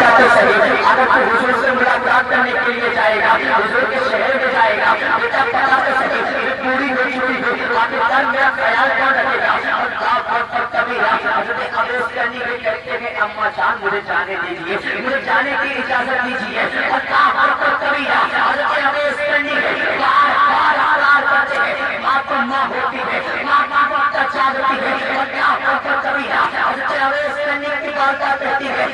تو صحیح اگر تو حضور سے ملاقات کرنے کے لیے جائے گا حضور کے شہر میں جائے گا بیٹا پتا تو صحیح پوری ہوئی پاکستان میرا خیال کون رکھے گا اور کبھی حضرت اویس کرنی کے کہتے ہیں اماں جان مجھے جانے دیجیے مجھے جانے کی اجازت دیجیے اور کبھی حضرت اویس کرنی بار بار کرتے ہیں ماں تو ماں ہوتی ہے ماں کو اپنا چاہتی ہے اور کبھی حضرت اویس کرنی کی بات کہتی ہے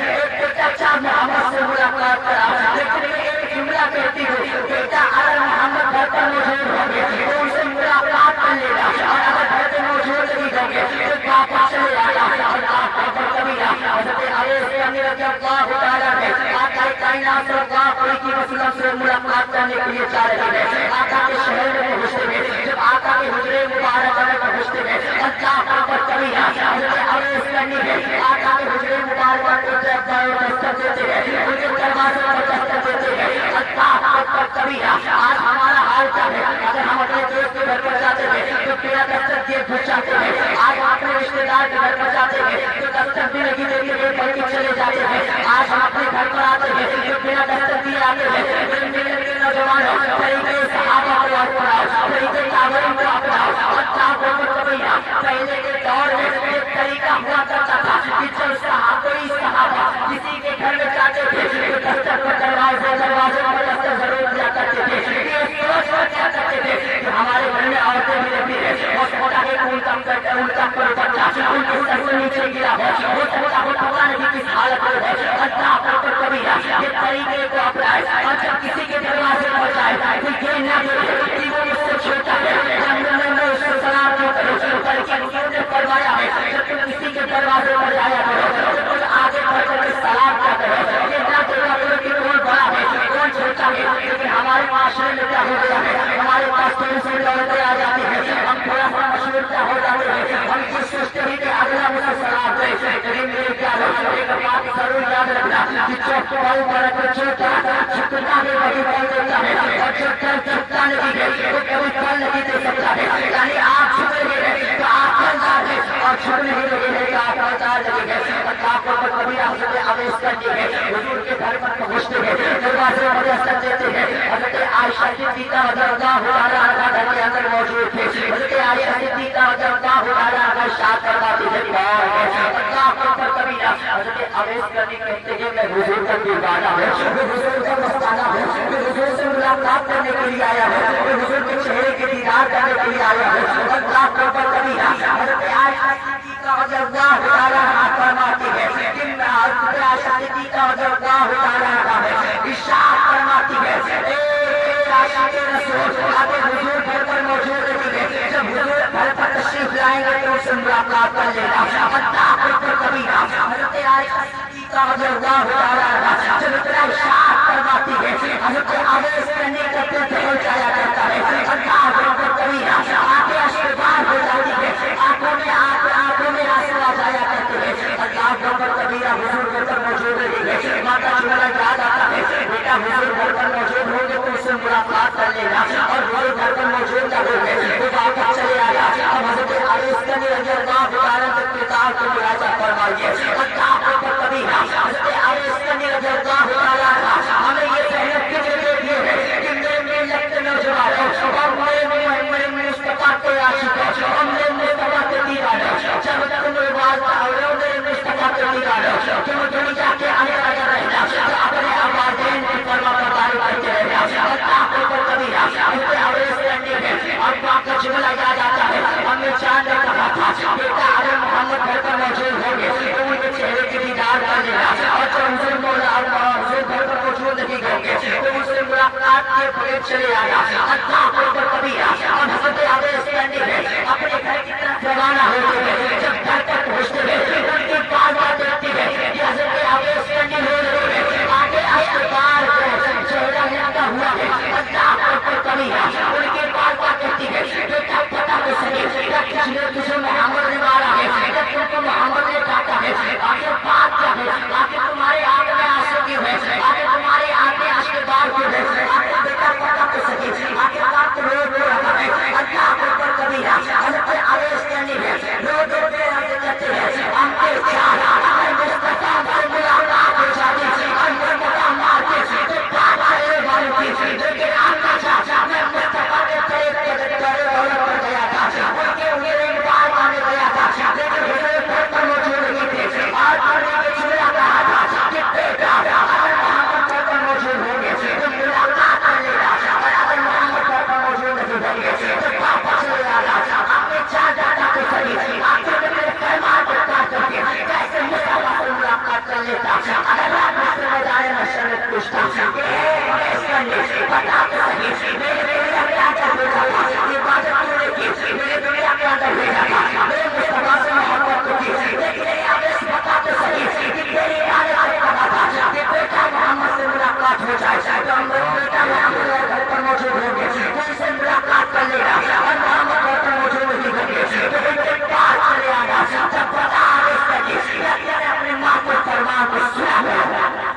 بیٹا محمد سے ملاقات کرا لیکن ایک جملہ کہتی ہوں بیٹا اگر محمد گھر پر موجود ہوں گے تو ان سے ملاقات کر لے گا اور اگر گھر پہ موجود نہیں ہوں گے تو واپس چلے آئے گا اور کبھی حضرت اویس کرنی رضی اللہ تعالیٰ نے آقا کائنات صلی اللہ علیہ وسلم سے ملاقات کرنے کے لیے جا رہے ہیں آقا کے شہر میں پہنچتے ہیں جب آقا کے حجرے مبارک میں پہنچتے ہیں اللہ پر کبھی حضرت اویس کرنی آقا کے حجرے مبارک کو دستک دیتے ہیں ان کے دروازے پر دستک دیتے ہیں اللہ پر کبھی آج ہمارا حال کیا ہے اگر ہم اپنے دوست کے گھر پر جاتے ہیں تو بنا دستک دیے گھس جاتے ہیں آج ہم اپنے رشتے دار کے گھر پر جاتے ہیں تو دستک بھی نہیں دیتے ہوئے بڑھ کے چلے جاتے ہیں آج ہم اپنے گھر پر آتے ہیں تو بنا دستک دیے آتے ہیں میرے نوجوانوں طریقے صحابہ کو اپناؤ طریقے تابعین کو اپناؤ اللہ کو کبھی پہلے کے دور میں ایک طریقہ ہوا کرتا تھا کہ جب کوئی صحابہ کسی کے گھر میں جاتے تھے تو دستک پر دروازے پر دستک ضرور دیا کرتے تھے یہ سوچ کیا کرتے تھے کہ ہمارے گھر میں عورتیں بھی رہتی ہیں اور چھوٹا کے ان کا کوئی بچہ ان کے سر سے نیچے گرا ہے وہ چھوٹا کو پتا نہیں کس حالت میں ہے اللہ پر کبھی یہ طریقے کو اپنائے اور جب کسی کے دروازے پر جائے تو یہ نہ دیکھے کہ وہ مجھ سے چھوٹا ہے میں اس کو سلام نہ کروں بلکہ انہوں نے فرمایا ہے جب تم کسی کے دروازے پر جایا کرو تو تم آگے بڑھ کر سلام کیا کرو یہ نہ دیکھا کرو کہ کون بڑا ہے کون چھوٹا ہے لیکن ہمارے معاشرے میں کیا ہو گیا ہے ہمارے پاس تھوڑی سی دولتیں آ جاتی ہیں ہم تھوڑا سا مشہور کیا ہو جاتے ہیں ہم یہ سوچتے ہیں کہ اگلا مجھے سلام دے لیکن میرے کیا ایک بات ضرور یاد رکھنا کہ چوک پاؤں پر اگر چھوٹا چھٹنا بھی وہی بول دیتا ہے اور جو کل چھٹتا نہیں ہے وہ کبھی کل نہیں دے سکتا ہے یعنی آپ چھپیں گے تو آپ کلدار ہے اور چھپنے ہی لگے گا آپ کلدار لگے گا اللہ کو کبھی حضرت اویس کرنی ہے حضور کے گھر پر پہنچتے ہیں دروازے پر دستک دیتے ہیں حضرت عائشہ صدیقہ رضی اللہ تعالیٰ عنہا گھر کے اندر موجود تھے حضرت عائشہ صدیقہ رضی اللہ تعالیٰ عنہا ارشاد فرماتی ہے اللہ کو کبھی حضرت اویس کرنی کہتے ہیں میں حضور کا دیوانہ ہوں میں حضور کا مستانہ ہوں میں حضور سے ملاقات کرنے کے لیے آیا ہوں میں حضور کے چہرے کے دیدار کرنے کے لیے آیا ہوں اللہ کو کبھی حضرت عائشہ صدیقہ رضی اللہ تعالیٰ عنہا فرماتی ہے کہ میں حضرت عائشہ صدیقہ رضی اللہ تعالیٰ عنہا ارشاد فرماتی ہے اے عاشق رسول آگے حضور گھر پر موجود رہتی ہے جب حضور گھر پر تشریف لائیں گے تو اسے ملاقات کر لینا اللہ کو کبھی حضرت عائشہ صدیقہ رضی اللہ تعالیٰ عنہا جب اتنا ارشاد فرماتی ہے حضرت اویس کرنی کا دل دھڑک جایا کرتا ہے اللہ کو کبھی آنکھیں اشکبار ہو جاتی ہے آنکھوں میں آنسو آ جایا کرتے ہیں اللہ کو کبھی حضور گھر پر موجود رہتی ہے ماں کا جملہ یاد آتا ہے بیٹا حضور گھر پر موجود ہوں گے تو اس سے ملاقات کر لینا اور حضور گھر پر موجود نہ ہوں گے وہ واپس چلے آیا اب حضرت اویس کرنی رضی اللہ تعالیٰ عنہ کے کتاب کو مراجعہ فرمائیے اللہ کو کبھی حضرت اویس کرنی رضی اللہ تعالیٰ عنہ ہمیں یہ محنت کے لیے دیے ہیں کہ میرے ملت نوجوان اور میرے مصطفیٰ کے عاشق اور میرے مصطفیٰ کے دیوانے جب تم رواج پڑھو میرے مصطفیٰ کے دیوانے تم دنیا کے اندر اگر رہنا اپنے آبادین کی فرما برداری کرتے رہنا اللہ کو کبھی حضرت اویس کرنی ہے اور باپ کا جملہ یاد آتا ہے ہمیں چاند نے کہا تھا بیٹا اگر محمد گھر پر موجود ہوں گے تو ان کے چہرے کے دیدار کر لینا اور جو حضور مولا حضور گھر پر موجود نہیں ہوں گے تو ان سے ملاقات کے بغیر چلے آیا اللہ کو کبھی اور حضرت اویس کرنی ہے اپنے گھر کی طرف روانہ ہوتے ہیں جب گھر پر پہنچتے ہیں ان کی بات دیکھتی ہے کہ حضرت اویس کرنی ہو رہی ہے آگے اشکبار چہرہ لگتا ہوا ہے اللہ کو کبھی ان کی بات کہتی ہے جو تب پتا تو صحیح تجھے محمد نے مارا ہے جب تم کو محمد نے کاٹا ہے آگے بات کیا ہے آگے تمہارے آنکھ میں آنسو کیوں ہے آگے تمہارے آنکھ میں اشکبار کیوں ہے آگے بیٹا پتا تو صحیح آگے بات تو رو رہا ہے اللہ کو کبھی حضرت اویس کرنی ہے رو پوچھتا بتا تو صحیح میرے دنیا میں آ کر بھیجا تھا عبادت کیوں نہیں کی میرے دنیا میں آ کر بھیجا تھا میرے مصطفیٰ سے محبت کو کی لیکن یہ آدیش بتا تو صحیح کہ تیری عادت سے پتا تھا کہ بیٹا محمد سے ملاقات ہو جائے تو ہم لوگ بیٹا محمد گھر پر موجود ہوں گے تو ان سے ملاقات کر لے گا اور محمد گھر پر موجود نہیں ہوں گے تو ان کے پاس چلے آنا جب پتا آدیش لگی لگتا ہے اپنے ماں کے فرمان کو سنا